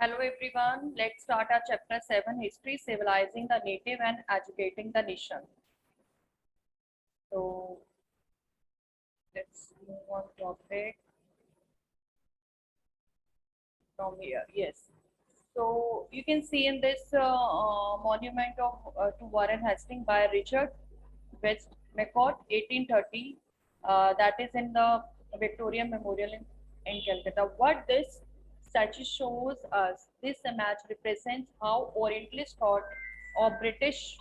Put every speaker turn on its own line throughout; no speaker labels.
Hello everyone, let's start our chapter 7 History, Civilizing the Native and Educating the Nation. So let's move on topic from here. Yes. So you can see in this monument of to Warren Hastings by Richard Westmacott, 1830. That is in the Victoria Memorial in Calcutta. What this statue shows us, this image represents how Orientalist thought of British.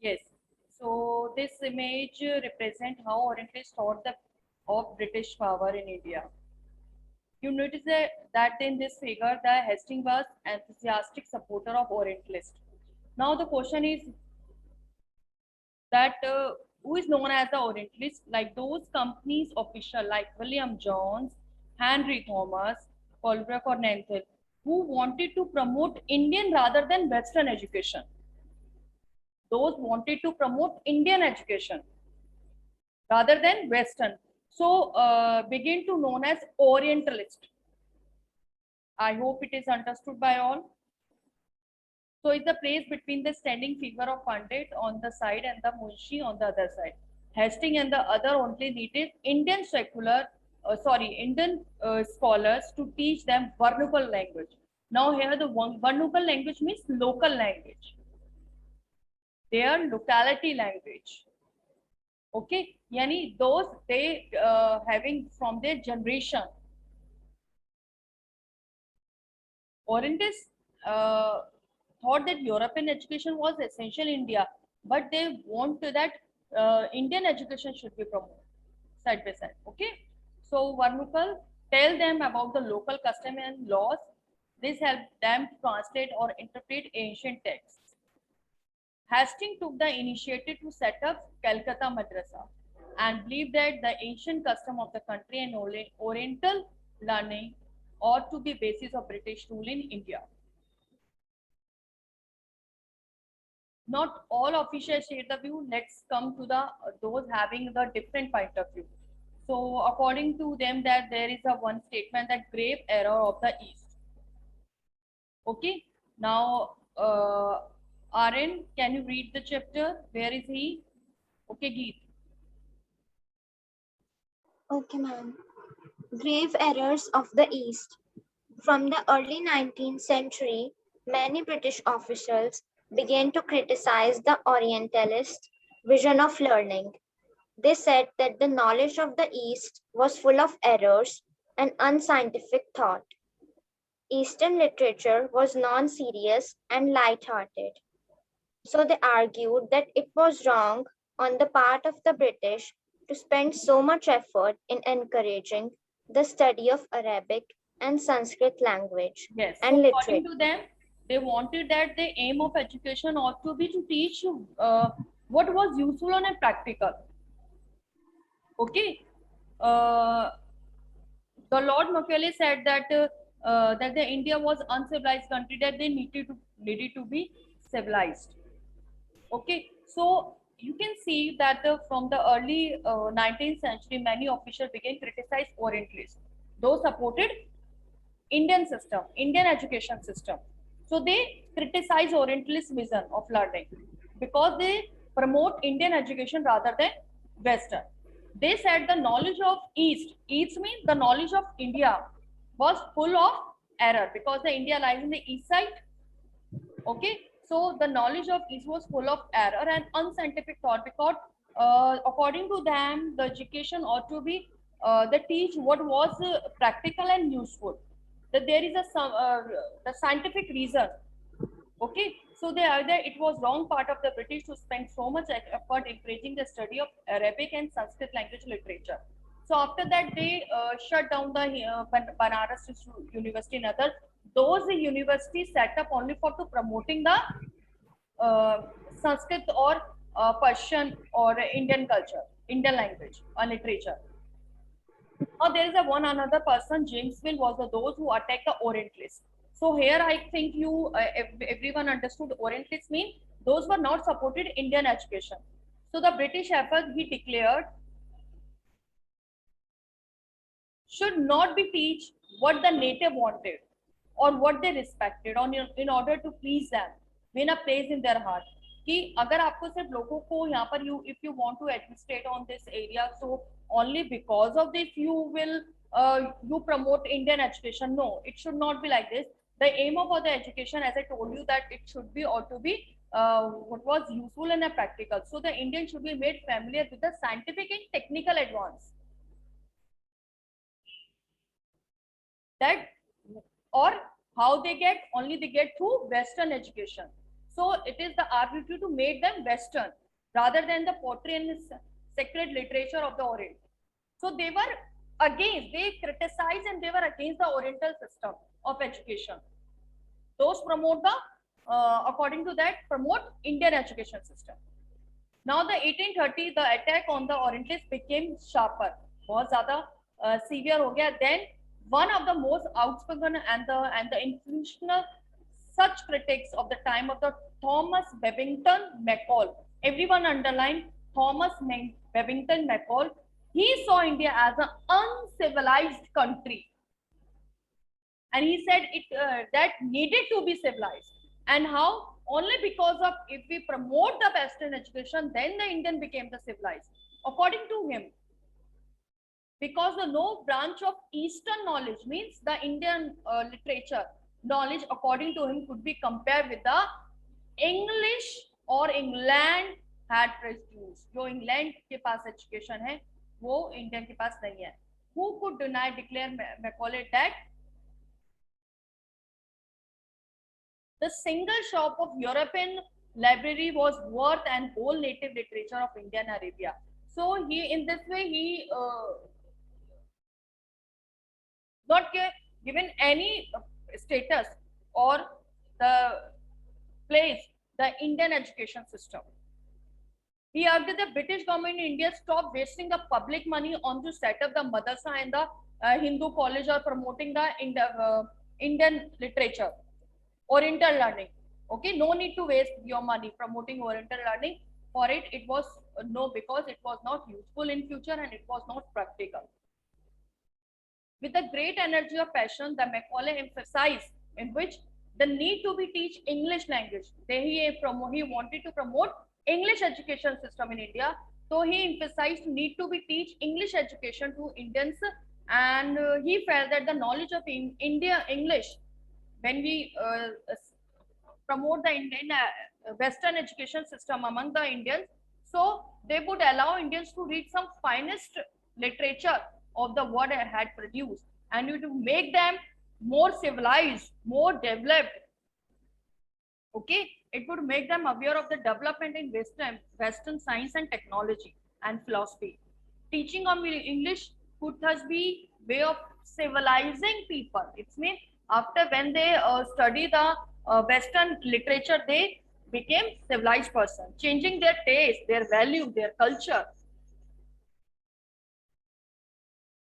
Yes. So this image represent how Orientalists thought of British power in India. You notice that in this figure, the Hastings was enthusiastic supporter of Orientalists. Now the question is that who is known as the Orientalist? Like those companies official like William Jones, Henry Thomas, Colbrook or Nantel, who wanted to promote Indian rather than Western education. Those wanted to promote Indian education rather than Western. So begin to known as Orientalist. I hope it is understood by all. So it's the place between the standing figure of Pandit on the side and the Munshi on the other side. Hastings and the other only needed Indian Indian scholars to teach them Varnukal language. Now here the Varnukal language means local language. Their locality language. Okay, yani those they having from their generation. Orientalists thought that European education was essential in India, but they want that Indian education should be promoted side by side. Okay, so Varnukal tell them about the local custom and laws. This helped them translate or interpret ancient texts. Hastings took the initiative to set up Calcutta Madrasa and believed that the ancient custom of the country and Oriental learning ought to be basis of British rule in India. Not all officials share the view. Let's come to the those having the different point of view. So according to them that there is a one statement that grave error of the East. Okay, now Aaron, can you read the chapter? Where is he? Okay, Geet.
Okay, ma'am. Grave errors of the East. From the early 19th century, many British officials began to criticize the Orientalist vision of learning. They said that the knowledge of the East was full of errors and unscientific thought. Eastern literature was non-serious and light-hearted. So they argued that it was wrong on the part of the British to spend so much effort in encouraging the study of Arabic and Sanskrit language
Yes.
and
So
literature.
according to them, they wanted that the aim of education ought to be to teach what was useful and practical. Okay. Uh, the Lord Macaulay said that the India was uncivilized country that they needed to be civilized. Okay, so you can see that from the early 19th century, many officials began criticize Orientalists. Those supported Indian system, Indian education system. So they criticize Orientalist vision of learning because they promote Indian education rather than Western. They said the knowledge of East means the knowledge of India was full of error because the India lies in the east side. Okay, so the knowledge of East was full of error and unscientific thought because according to them, the education ought to be they teach what was practical and useful. That there is the scientific reason. Okay, so they either it was wrong part of the British to spend so much effort encouraging the study of Arabic and Sanskrit language literature. So after that, they shut down the Banaras University and other. Those universities set up only for to promoting the Sanskrit or Persian or Indian culture, Indian language or literature. Now there is a one another person, Jamesville was those who attacked the Orientalists. So here I think everyone understood Orientalists mean those were not supported Indian education. So the British effort, he declared, should not be teach what the native wanted or what they respected on in order to please them, win a place in their heart. कि अगर आपको सिर्फ लोगों को यहाँ पर you if you want to administrate on this area, so only because of this you will you promote Indian education. No, it should not be like this. The aim of the education, as I told you, that it should be or to be what was useful and practical. So the Indian should be made familiar with the scientific and technical advance. That or how they get, only they get through Western education. So it is the ability to make them Western rather than the poetry and sacred literature of the Orient. So they were against, they criticized and they were against the Oriental system of education. Those promote the according to that promote Indian education system. Now the 1830 the attack on the Orientalists became sharper, बहुत ज़्यादा severe हो गया. Then one of the most outspoken and the influential such critics of the time of the Thomas Babington Macaulay. Everyone underline Thomas Babington Macaulay. He saw India as an uncivilized country, and he said it that needed to be civilized. And how? Only because of if we promote the Western education, then the Indian became the civilized. According to him, because the no branch of Eastern knowledge means the Indian literature knowledge, according to him, could be compared with the English or England had produced. जो England के पास education है, वो Indian के पास नहीं है. Who could declare Macaulay that the single shop of European library was worth and whole native literature of Indian Arabia. So he, in this way, he not given any status or the place the Indian education system. He argued the British government in India stopped wasting the public money on to set up the madrasa and the Hindu college or promoting the Indian literature, Oriental learning. Okay, no need to waste your money promoting Oriental learning. For it, it was no, because it was not useful in future and it was not practical. With a great energy of passion, the Macaulay emphasized in which the need to be teach English language. He wanted to promote English education system in India. So he emphasized need to be teach English education to Indians, and he felt that the knowledge of India English, when we promote the Indian Western education system among the Indians, so they would allow Indians to read some finest literature of the world had produced, and to make them more civilized, more developed. Okay, it would make them aware of the development in Western science and technology and philosophy. Teaching of English could thus be way of civilizing people. It means after when they study the Western literature, they became civilized person, changing their taste, their value, their culture.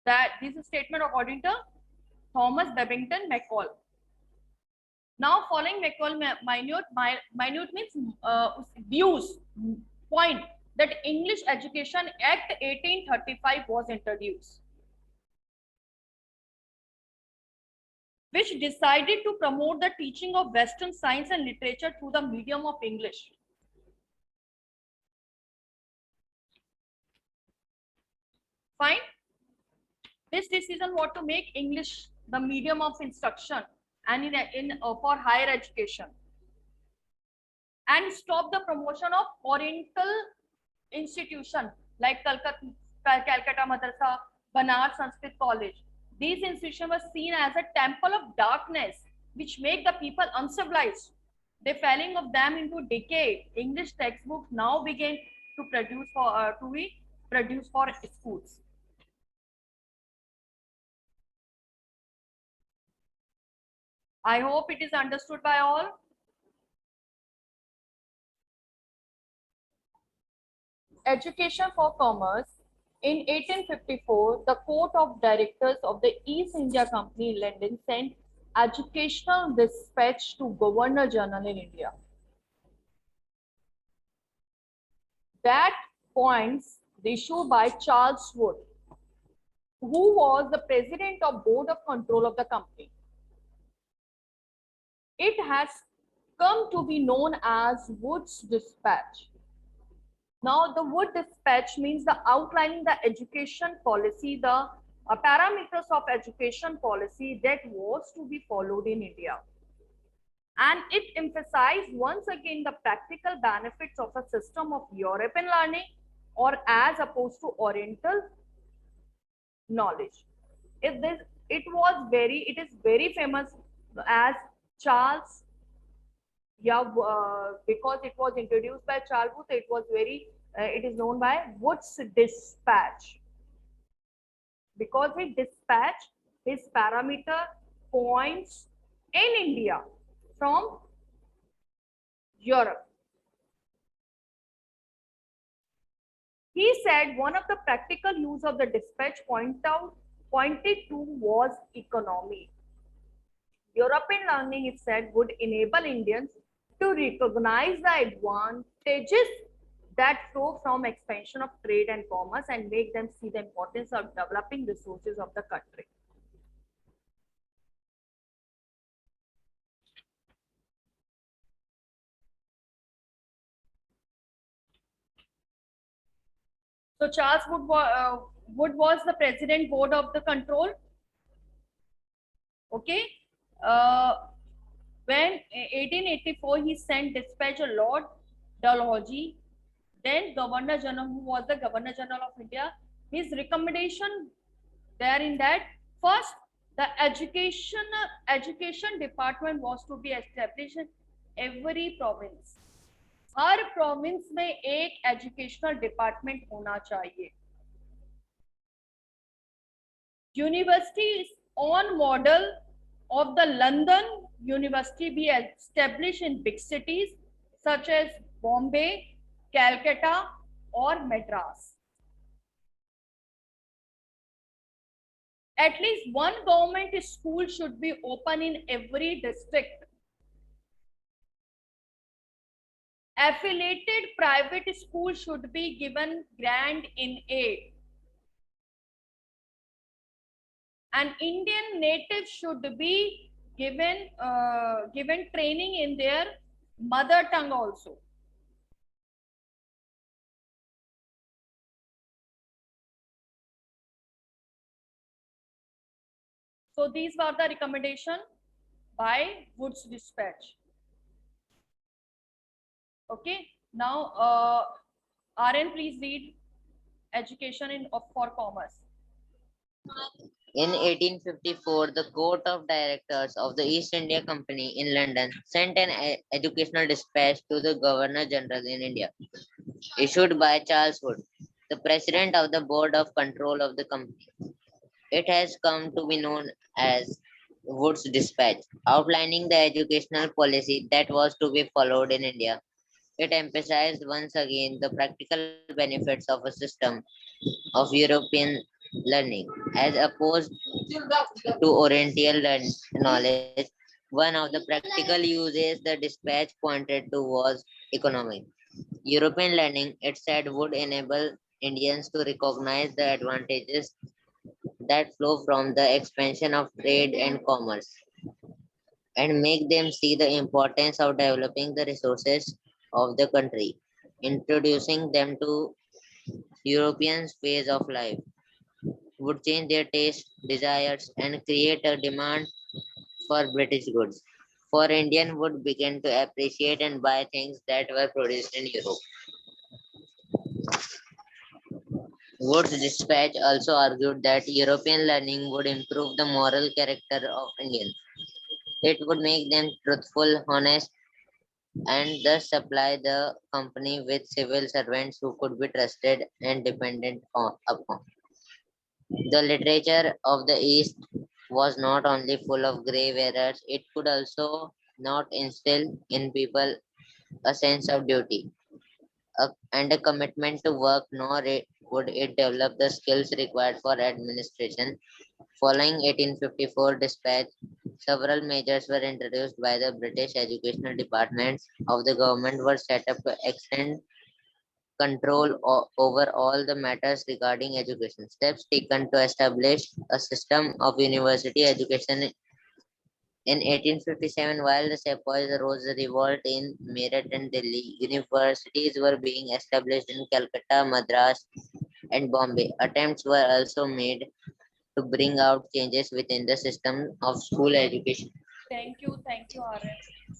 That this is a statement according to Thomas Babington Macaulay. Now following Macaulay, minute means views, point that English Education Act 1835 was introduced, which decided to promote the teaching of Western science and literature through the medium of English. Fine. This decision was to make English the medium of instruction and in for higher education, and stop the promotion of Oriental institution like Calcutta Madrasa, Banaras Sanskrit College. These institutions were seen as a temple of darkness, which make the people uncivilized. The falling of them into decay. English textbooks now began to produce for schools. I hope it is understood by all. Education for Commerce. In 1854, the Court of Directors of the East India Company in London sent educational dispatch to Governor General in India that points issued by Charles Wood, who was the president of board of control of the company. It has come to be known as Wood's Dispatch. Now, the Wood Dispatch means the outlining the education policy, the parameters of education policy that was to be followed in India. And it emphasized once again the practical benefits of a system of European learning or as opposed to Oriental knowledge. It is very famous as Charles, yeah, because it was introduced by Charles Wood, it is known by Wood's Dispatch, because he dispatched his parameter points in India from Europe. He said one of the practical use of the dispatch pointed to was economy. European learning, it said, would enable Indians to recognize the advantages that flow from expansion of trade and commerce and make them see the importance of developing resources of the country. So Charles Wood was the president board of the control. Okay. When 1884 he sent dispatch of Lord Dalhousie, then Governor General, who was the Governor General of India. His recommendation there in that first the education department was to be established in every province. Her province में एक educational department होना चाहिए. Universities on model of the London University be established in big cities such as Bombay, Calcutta or Madras. At least one government school should be open in every district. Affiliated private schools should be given grant in aid. And Indian natives should be given training in their mother tongue also. So these were the recommendation by Wood's Dispatch. Okay, now RN, please read education for commerce.
In 1854, the Court of Directors of the East India Company in London sent an educational dispatch to the Governor General in India, issued by Charles Wood, the President of the Board of Control of the company. It has come to be known as Wood's Dispatch, outlining the educational policy that was to be followed in India. It emphasized once again the practical benefits of a system of European learning as opposed to Oriental knowledge. One of the practical uses the dispatch pointed to was economic. European learning, it said, would enable Indians to recognize the advantages that flow from the expansion of trade and commerce and make them see the importance of developing the resources of the country, introducing them to Europeans' ways of life would change their taste, desires, and create a demand for British goods. For Indian would begin to appreciate and buy things that were produced in Europe. Wood's dispatch also argued that European learning would improve the moral character of Indians. It would make them truthful, honest, and thus supply the company with civil servants who could be trusted and dependent upon. The literature of the East was not only full of grave errors, it could also not instill in people a sense of duty and a commitment to work, nor would it develop the skills required for administration. Following 1854 dispatch, several measures were introduced by the British educational departments of the government were set up to extend control over all the matters regarding education. Steps taken to establish a system of university education in 1857, while the sepoys rose a revolt in Meerut and Delhi, universities were being established in Calcutta, Madras, and Bombay. Attempts were also made to bring out changes within the system of school education.
Thank you, RS.